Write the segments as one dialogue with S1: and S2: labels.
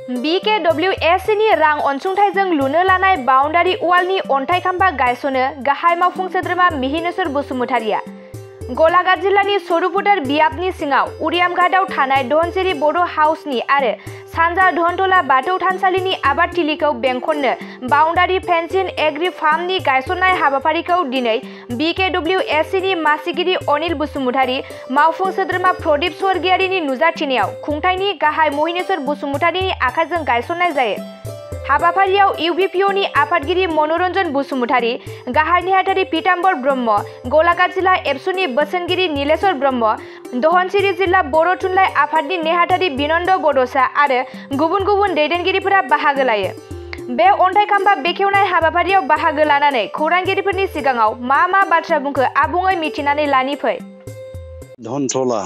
S1: BKWS नि रां अनसुंथाइजों लुनो लानाय बाउन्डारि वालनि अन्थाइ खाम्फा गायसनो गाहाय मावफुं सोद्रोमा मिहिनेश्वर बसुमतारिया गलाघाट जिल्लानि सरुपुटार बियाबनि सिङाव उरियामघाटआव थानाय धनसिरि बड' हाउसनि आरो सानजा धनतला बाथौ थानसालिनि आबादथिलिखौ बेंखननो बाउन्डारि फेन्सिं एग्रि फार्मनि गायसननाय हाबाफारिखौ दिनै BKWS नि मासिगिरि अनिल बसुमतारि मावफुं सोद्रोमा प्रदीप स्वर्गियारिनि नुजाथिनायाव खुंथायनि गाहाय मिहिनेश्वर बसुमतारिनि आखाइजों गायसननाय जायो। हाबाफारियाव UBPO नि आफादगिरि मनोरन्जन बसुमतारि, गाहाय नेहाथारि पीताम्बर ब्रह्म, गलाघाट जिल्ला एबसुनि बोसोनगिरि नीलेश्वर ब्रह्म, धनसिरि जिल्ला बर' थुनलाइ आफादनि नेहाथारि बिनन्द बड'सा आरो गुबुन गुबुन दैदेनगिरिफोरा बाहागो लायो। बे अन्थाइ खाम्फा बेखेवनाय हाबाफारियाव बाहागो लानानै खौरांगिरिफोरनि सिगाङाव मा बाथ्रा बुंखो आबुङै मिथिनानै लानि फै।
S2: धनतला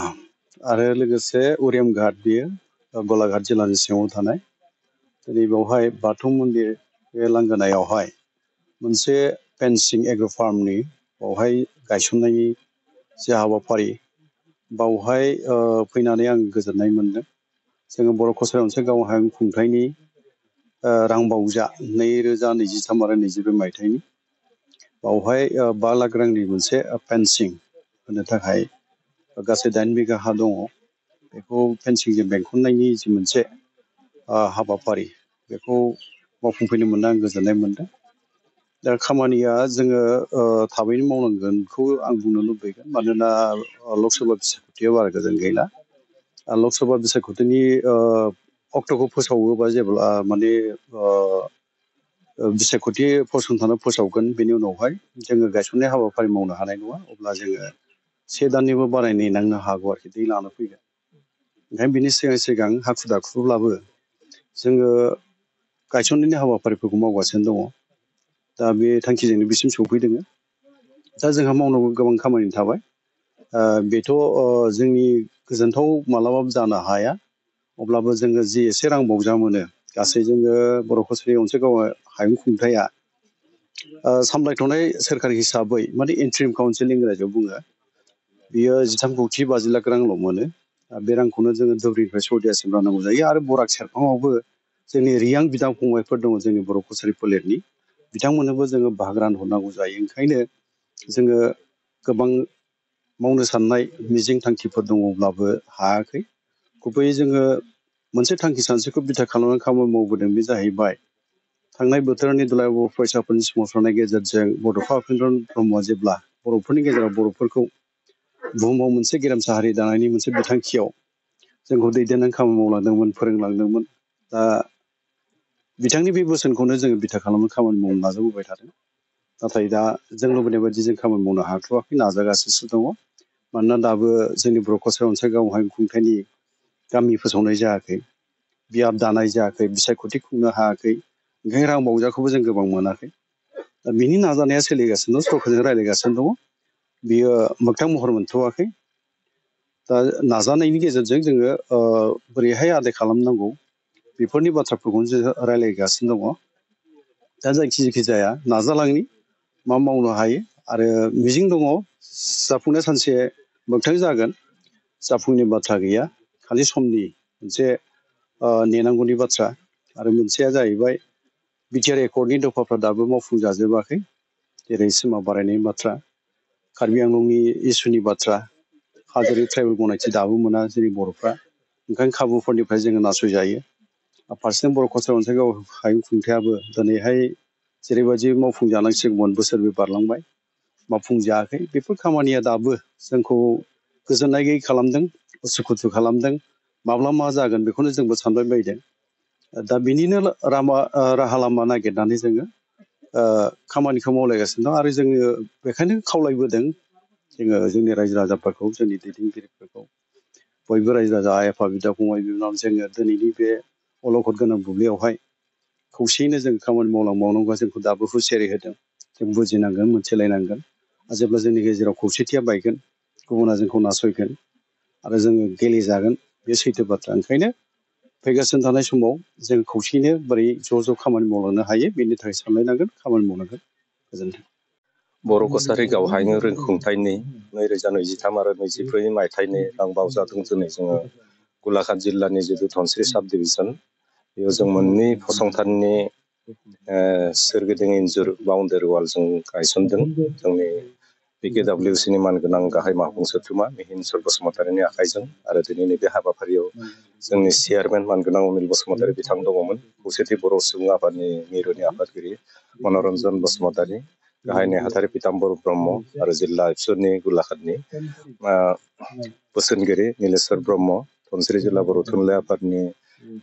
S2: आरो लोगोसे उरियामघाट बियो गलाघाट जिल्लानि सिङाव थानाय दिनै बेवहाय बाथौ मन्दिर बे लांगोनायावहाय मोनसे फेन्सिं एग्रो फार्मनि बावहाय गायसननायनि जे हाबाफारि बावहाय फैनानै आं गोजोननाय मोन्दों। जोङो बर' कसारि अनसाइ गाव हायुं खुंथायनि रां बावजा 2023 आरो 24 मायथाइनि बावहाय 5 लाख रांनि मोनसे फेन्सिं होनो थाखाय गासै 8 बिघा हा दङ। बेखौ फेन्सिंजों बेंखननायनि जि मोनसे हाबाफारि बेखौ मावफुंफैनो मोनना आं गोजोननाय मोन्दों। दा खामानिया जोङो थाबैनो मावनांगोनखौ आं बुंनो लुबैगोन, मानोना लकसभा बिसायख'थिया बारा गोजान गैला। लकसभा बिसायख'थिनि अक्ट'खौ फोसावोबा जेब्ला माने बिसायख'थि फसंथाना फोसावगोन बेनि उनावहाय जोङो गायसननाय हाबाफारि मावनो हानाय नङा। अब्ला जोङो 1 दाननिबो बाराय नेनांनो हागौ आरोखि, दै लाना फैगोन। ओंखायनो बिनि सिगां हाखु दाखुब्लाबो जोङो गायसननायनि हाबाफारिफोरखौ मावगासिनो दङ। दा बे थांखिजोंनो बिसिम सौफैदों। दा जोंहा मावनांगौ गोबां खामानि थाबाय। बेथ' जोंनि गोजोनथाव मालाबाबो जानो हाया। अब्लाबो जोङो जि एसे रां बावजा मोनो, गासै जोङो बर' कसारि अनसाइ गाव हायुं खुंथाया सामलायथ'नाय सोरखार हिसाबै माने इन्ट्रिम काउन्सिल इंराजियाव बुङो, बियो 13 कौटि 50 लाख रांल' मोनो। बे रांखौनो जोङो धुबुरीनिफ्राय सदियासिम राननांगौ जायो। आरो बराक सेरफाङावबो जोंनि रियां बिदा फंबायफोर दङ जोंनि बर' कसारि फोलेरनि, बिथांमोननोबो जोङो बाहागो रानहरनांगौ जायो। ओंखायनो जोङो गोबां मावनो साननाय मिजिं थांखिफोर दङब्लाबो हायाखै। गुबैयै जोङो मोनसे थांखि सानस्रिखौ बिथा खालामनानै खामानि मावबोदों। बे जाहैबाय थांनाय बोथोरनि दुलाराय बर' फरायसाफोरनि सोमावसारनायनि गेजेरजों बड'फा उपेन्द्र ब्रह्मआ जेब्ला बर'फोरनि गेजेराव बर'फोरखौ बुहुमाव मोनसे गेरेमसा हारि दानायनि मोनसे बिथांखियाव जोंखौ दैदेननानै खामानि मावलांदोंमोन, फोरोंलांदोंमोन। दा बिथांनि बे बोसोनखौनो जोङो बिथा खालामनो खामानि मावनो नाजाबोबाय थादों। नाथाय दा जों लुबैनाय बायदि जों खामानि मावनो हाथ'वाखै, नाजागासिनो दङ। मानोना दाबो जोंनि बर' कसारि अनसाइ गाव हायुं खुंथायनि गामि फोसावनाय जायाखै, बियाब दानाय जायाखै, बिसायख'थि खुंनो हायाखै। ओंखायनो रां बावजाखौबो जों गोबां मोनाखै। दा बिनि नाजानाया सोलिगासिनो दं, सरकारजों रायज्लायगासिनो दङ। बियो मोगथां महर मोनथ'वाखै। दा नाजानायनि गेजेरजों जोङो बोरैहाय आदाय खालामनांगौ बेफोरनि बाथ्राफोरखौनो जों रायज्लायगासिनो दङ। दा जायखि जाया नाजालांनि मा मावनो हायो। आरो मिजिं दङ जाफुंनाया सानसे मोगथां जागोन। जाफुंनि बाथ्रा गैया, खालि समनि मोनसे नेनांगौनि बाथ्रा। आरो मोनसेया जाहैबाय बिटिआर एकर्डनि दफाफ्रा दाबो मावफुंजाजोबाखै, जेरै सिमा बारायनायनि बाथ्रा, कार्बि आंलंनि इसुनि बाथ्रा, हाजोनि ट्राइबेल गनायथि दाबो मोना जोंनि बर'फ्रा। ओंखायनो खाबुफोरनिफ्राय जोङो नासयजायो। फारसेथिं बर' कसारि अनसाइ गाव हायुं खुंथायाबो दिनैहाय जेरैबायदि मावफुंजानांसिगौमोन बोसोरबो बारलांबाय, मावफुंजायाखै। बेफोर खामानिया दाबो जोंखौ गोजोननाय गैयै खालामदों, उसुखुथु खालामदों। माब्ला मा जागोन बेखौनो जोंबो सानबाय बायदों। दा बिनिनो राहा लामा नागिरनानै जोङो खामानिखौ मावलायगासिनो दं। आरो जोङो बेखायनो खावलायबोदों जोङो जोंनि रायजो राजाफोरखौ, जोंनि दैदेनगिरिफोरखौ, बयबो रायजो राजा, आइ आफा, बिदा फंबाय, बिनानाव, जोङो दिनैनि बे अलखद गोनां बुब्लियावहाय खौसेयैनो जों खामानि मावलांबावनांगौआ जोंखौ दाबो हुसियारि होदों। जों बुजिनांगोन, मोनथिलायनांगोन। जेब्ला जोंनि गेजेराव खौसेथिया बायगोन, गुबुना जोंखौ नासयगोन आरो जोङो गेलेजागोन, बे सैथो बाथ्रा। ओंखायनो फैगासिनो थानाय समाव जों खौसेयैनो बोरै ज' खामानि मावलांनो हायो बेनि थाखाय सानलायनांगोन, खामानि मावनांगोन। गोजोन्थों।
S3: बर' कसारि गाव हायुं खुंथायनि 2023 आरो 24 मायथाइनि रां बावजादों दिनै जोङो गलाघाट जिल्लानि जिथु धनसिरि साब डिभिजन बेयाव जों मोननै फसंथाननि सोरगिदिं इन्जुर बाउन्डारि वाल जों गायसनदों जोंनि PKWCनि मानगोनां गाहाय मावफुं सोद्रोमा मिहिनसर बसुमतारीनि आखाइजों आरो दिनैनि बे हाबाफारियाव जोंनि चेयारमेन मानगोनां अनिल बसुमतारी बिथां दङमोन खौसेथि बर' सुबुं आफादनि मिरुनि आफादगिरि मनरन्जन बसुमतारी गाहाय नेहाथारि पिताम्बर ब्रह्म आरो जिल्ला एबसुनि गलाघाटनि बोसोनगिरि नीलेश्वर ब्रह्म धनस्री जिल्ला बर' थुनलाइ आफादनि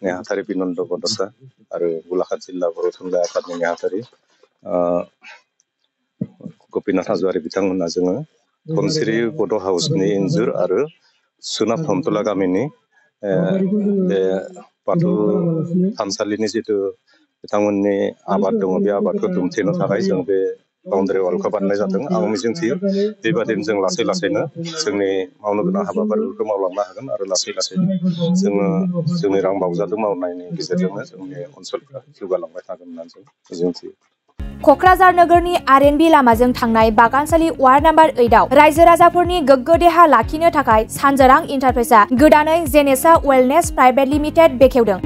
S3: नेहाथारि बिनन्द बड'सा आरो गलाघाट जिल्ला बर' थुनलाइ आफादनि नेहाथारि गपिनाथ हाज'वारी बिथांमोनहा जोङो धनस्री बड' हाउसनि इन्जुर आरो सोनाब धमतला गामिनि बे बाथौ थानसालिनि जिथु बिथांमोननि आबाद दङ बे आबादखौ दुमथेनो थाखाय जों बे बाउन्डारि वालखौ बानायनाय जादों आं मिजिंथियो बेबादिनो जों लासै लासैनो जोंनि मावनो गोनां हाबाफारिफोरखौ मावलांनो हागोन आरो लासै लासैनो जोङो जोंनि रां बावजादों मावनायनि गेजेरजोंनो जोंनि ओनसोलफ्रा जौगालांबाय थागोन होननानै जों मिजिंथियो।
S1: क'क्राझार नोगोरनि RNB लामाजों थांनाय बागानसालि वार्ड नाम्बार 8 आव रायजो राजाफोरनि गोग्गो देहा लाखिनो थाखाय सानजोरां इन्टारप्राइजआ गोदानै जेनेसा वेलनेस प्राइभेट लिमिटेड बेखेवदों।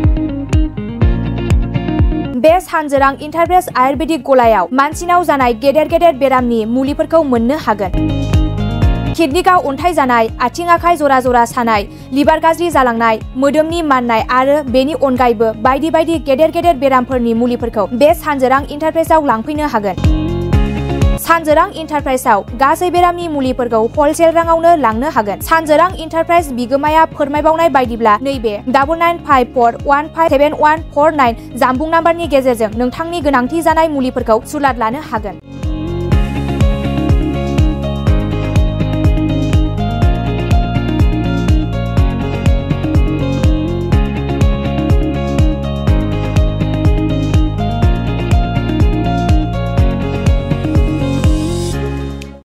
S1: बे सानजोरां इन्टारप्राइज आयुर्वेदिक गलायाव मानसिनाव जानाय गेदेर गेदेर बेरामनि मुलिफोरखौ मोननो हागोन। किडनिकआव अन्थाइ जानाय, आथिं आखाइ जरा जरा सानाय, लिभार गाज्रि जालांनाय, मोदोमनि माननाय आरो बेनि अनगायैबो बायदि बायदि गेदेर गेदेर बेरामफोरनि मुलिफोरखौ बे सानजोरां इन्टारप्राइजआव लांफैनो हागोन। सानजोरां इन्टारप्राइजआव गासै बेरामनि मुलिफोरखौ हलसेल राङावनो लांनो हागोन। सानजोरां इन्टारप्राइज बिगोमाया फोरमायबावनाय बायदिब्ला नैबे 9954157149 जानबुं नाम्बारनि गेजेरजों नोंथांनि गोनांथि जानाय मुलिफोरखौ सुलाद लानो हागोन।